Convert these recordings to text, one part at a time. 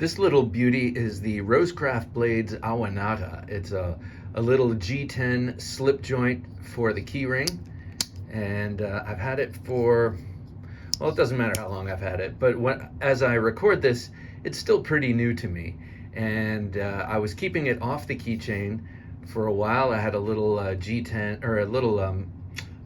This little beauty is the RoseCraft Blades Awatata. It's a little G10 slip joint for the key ring, and I've had it for, well, it doesn't matter how long I've had it, but as I record this, it's still pretty new to me. And I was keeping it off the keychain for a while. I had a little G10 or a little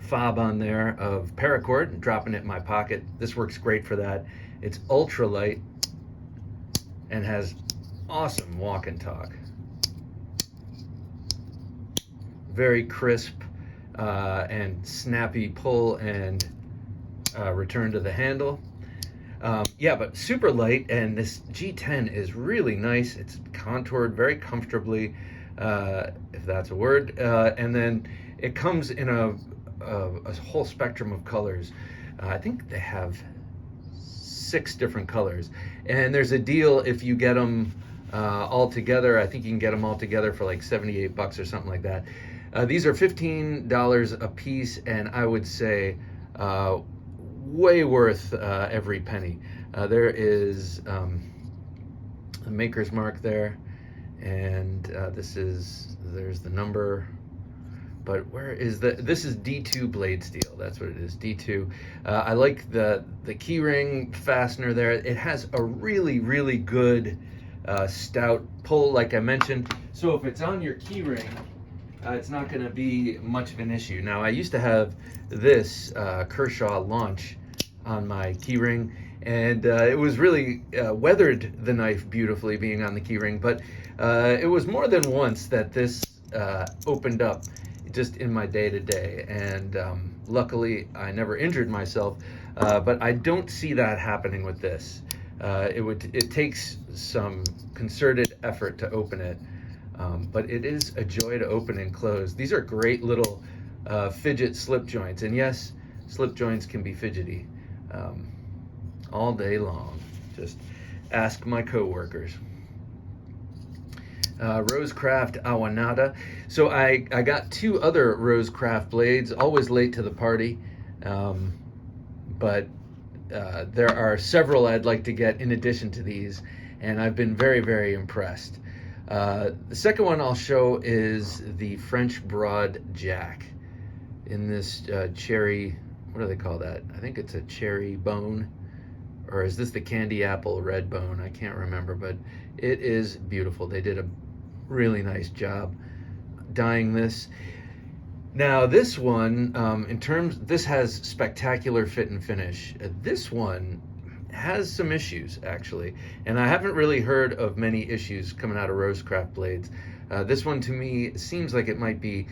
fob on there of paracord and dropping it in my pocket. This works great for that. It's ultra light and has awesome walk and talk. Very crisp and snappy pull and return to the handle. Yeah, but super light, and this G10 is really nice. It's contoured very comfortably, if that's a word, and then it comes in a whole spectrum of colors. I think they have 6 different colors, and there's a deal if you get them all together. I think you can get them all together for like 78 bucks or something like that. These are $15 a piece, and I would say way worth every penny. There is a maker's mark there, and there's the number. But where is this is D2 blade steel. That's what it is, D2. I like the key ring fastener there. It has a really, really good stout pull, like I mentioned. So if it's on your key ring, it's not gonna be much of an issue. Now, I used to have this Kershaw launch on my key ring, and it was really weathered the knife beautifully being on the key ring, but it was more than once that this opened up just in my day-to-day, and luckily I never injured myself, but I don't see that happening with this. It takes some concerted effort to open it, but it is a joy to open and close. These are great little fidget slip joints, and yes, slip joints can be fidgety all day long. Just ask my coworkers. RoseCraft Awatata. So I got 2 other RoseCraft blades, always late to the party, but there are several I'd like to get in addition to these, and I've been very, very impressed. The second one I'll show is the French Broad Jack in this cherry, what do they call that? I think it's a cherry bone, or is this the candy apple red bone? I can't remember, but it is beautiful. They did a really nice job dyeing this. Now this one, this has spectacular fit and finish. This one has some issues actually, and I haven't really heard of many issues coming out of RoseCraft blades. This one to me seems like it might be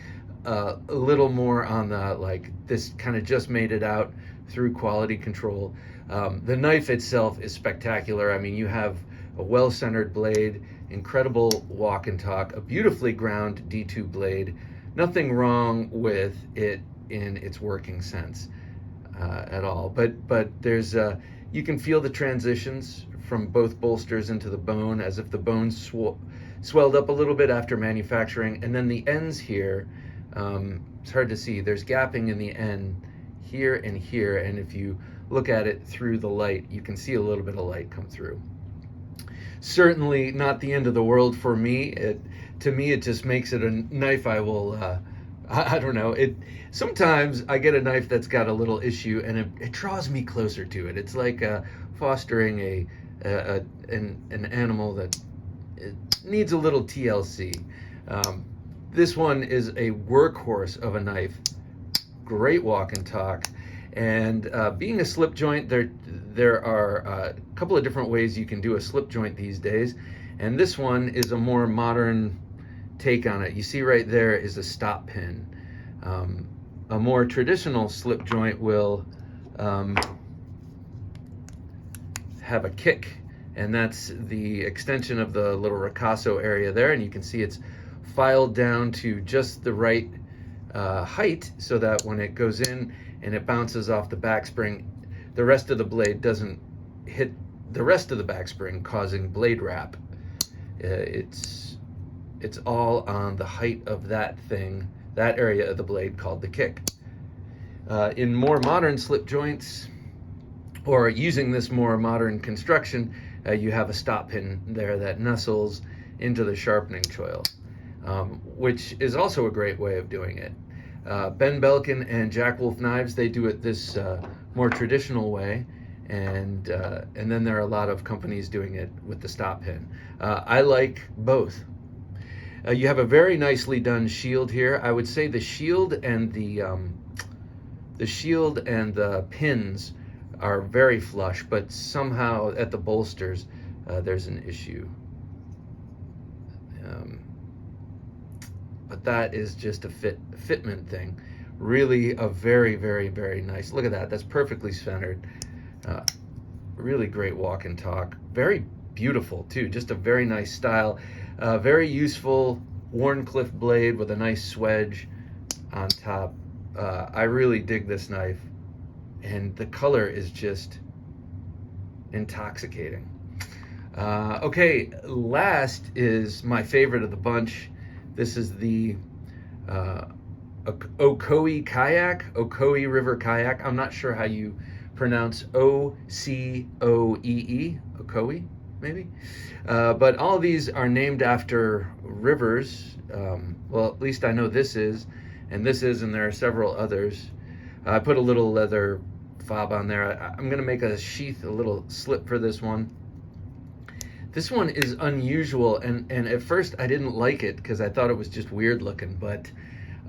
a little more on the, like, this kind of just made it out through quality control. The knife itself is spectacular. I mean, you have a well-centered blade, incredible walk and talk, a beautifully ground D2 blade. Nothing wrong with it in its working sense at all. But there's you can feel the transitions from both bolsters into the bone, as if the bone swelled up a little bit after manufacturing, and then the ends here. It's hard to see. There's gapping in the end here and here, and if you look at it through the light, you can see a little bit of light come through. Certainly not the end of the world for me. To me, it just makes it a knife I will, I don't know. Sometimes I get a knife that's got a little issue, and it draws me closer to it. It's like fostering an animal that needs a little TLC. This one is a workhorse of a knife. Great walk and talk. And being a slip joint, there are a couple of different ways you can do a slip joint these days, and this one is a more modern take on it. You see right there is a stop pin. A more traditional slip joint will have a kick, and that's the extension of the little ricasso area there, and you can see it's filed down to just the right height, so that when it goes in and it bounces off the backspring, the rest of the blade doesn't hit the rest of the backspring, causing blade wrap. It's all on the height of that thing, that area of the blade called the kick. In more modern slip joints, or using this more modern construction, you have a stop pin there that nestles into the sharpening choil, which is also a great way of doing it. Ben Belkin and Jack Wolf Knives, they do it this more traditional way, and then there are a lot of companies doing it with the stop pin. I like both. You have a very nicely done shield here. I would say the shield and the pins are very flush, but somehow at the bolsters there's an issue. But that is just a fitment thing. Really a very, very, very nice. Look at that. That's perfectly centered. Really great walk and talk. Very beautiful too. Just a very nice style. Very useful Wharncliffe blade with a nice swedge on top. I really dig this knife, and the color is just intoxicating. Okay, last is my favorite of the bunch. This is the Ocoee Kayak, Ocoee River Kayak. I'm not sure how you pronounce Ocoee, Ocoee, maybe. But all of these are named after rivers. Well, at least I know this is, and there are several others. I put a little leather fob on there. I'm gonna make a sheath, a little slip for this one. This one is unusual, and at first I didn't like it because I thought it was just weird looking, but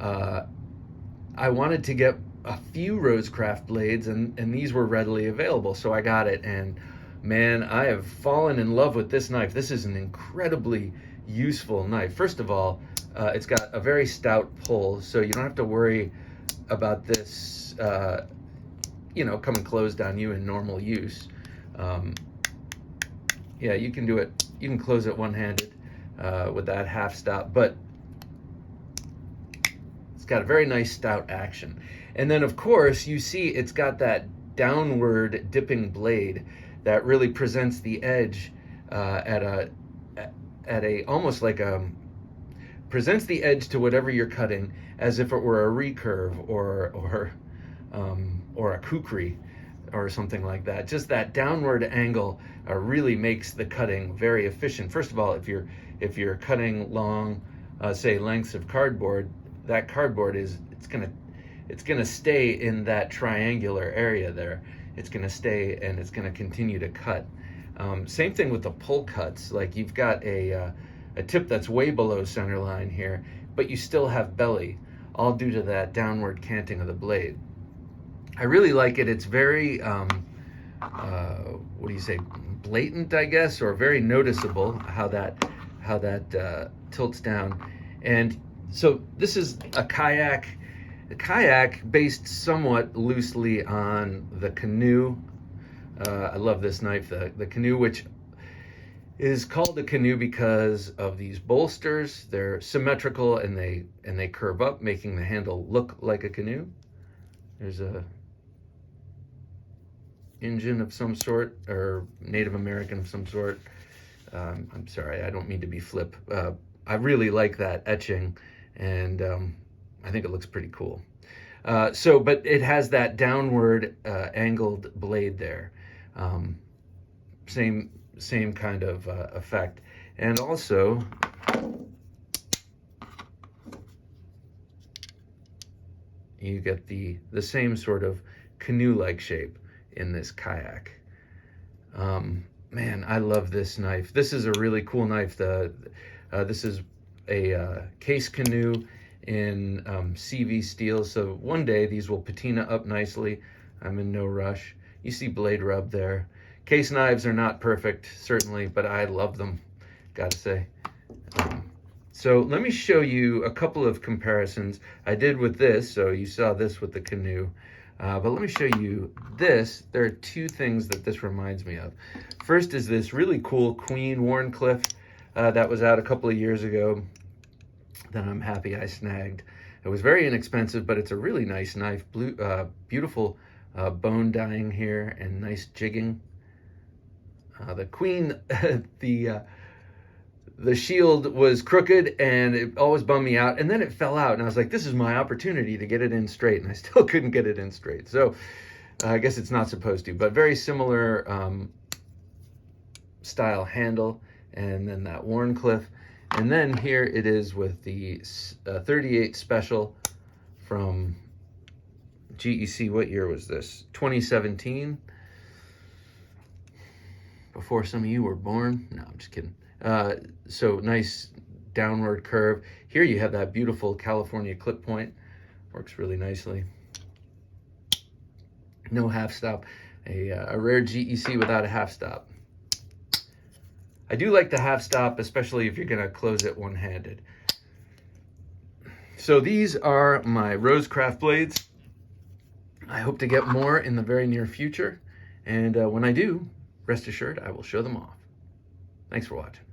I wanted to get a few RoseCraft blades, and these were readily available, so I got it, and man, I have fallen in love with this knife. This is an incredibly useful knife. First of all, it's got a very stout pull, so you don't have to worry about this, coming closed on you in normal use. Yeah, you can do it. You can close it one-handed with that half stop, but it's got a very nice stout action. And then, of course, you see it's got that downward dipping blade that really presents the edge at a almost like presents the edge to whatever you're cutting as if it were a recurve or a kukri or something like that. Just that downward angle really makes the cutting very efficient. First of all, if you're cutting long, say lengths of cardboard, that cardboard it's gonna stay in that triangular area there. It's gonna stay and it's gonna continue to cut. Same thing with the pull cuts. Like you've got a tip that's way below center line here, but you still have belly, all due to that downward canting of the blade. I really like it. It's very, what do you say, blatant, I guess, or very noticeable how that tilts down. And so this is a kayak based somewhat loosely on the canoe. I love this knife, the canoe, which is called the canoe because of these bolsters. They're symmetrical and they curve up, making the handle look like a canoe. There's a Indian of some sort, or Native American of some sort. I'm sorry, I don't mean to be flip. I really like that etching, and I think it looks pretty cool. But it has that downward angled blade there. Same kind of effect. And also, you get the same sort of canoe-like shape in this kayak. Man, I love this knife. This is a really cool knife. This is a case canoe in CV steel, so one day these will patina up nicely. I'm in no rush. You see blade rub there. Case knives are not perfect, certainly, but I love them, gotta say. So let me show you a couple of comparisons I did with this. So you saw this with the canoe. But let me show you this. There are two things that this reminds me of. First is this really cool Queen Wharncliffe that was out a couple of years ago that I'm happy I snagged. It was very inexpensive, but it's a really nice knife. Beautiful bone dyeing here and nice jigging. The Queen, the shield was crooked and it always bummed me out, and then it fell out and I was like, this is my opportunity to get it in straight, and I still couldn't get it in straight. So I guess it's not supposed to, but very similar style handle, and then that Warncliffe. And then here it is with the 38 Special from GEC. What year was this? 2017. Before some of you were born. No, I'm just kidding. So nice downward curve. Here you have that beautiful California clip point. Works really nicely. No half stop. A rare GEC without a half stop. I do like the half stop, especially if you're going to close it one-handed. So these are my RoseCraft blades. I hope to get more in the very near future. And when I do, rest assured, I will show them off. Thanks for watching.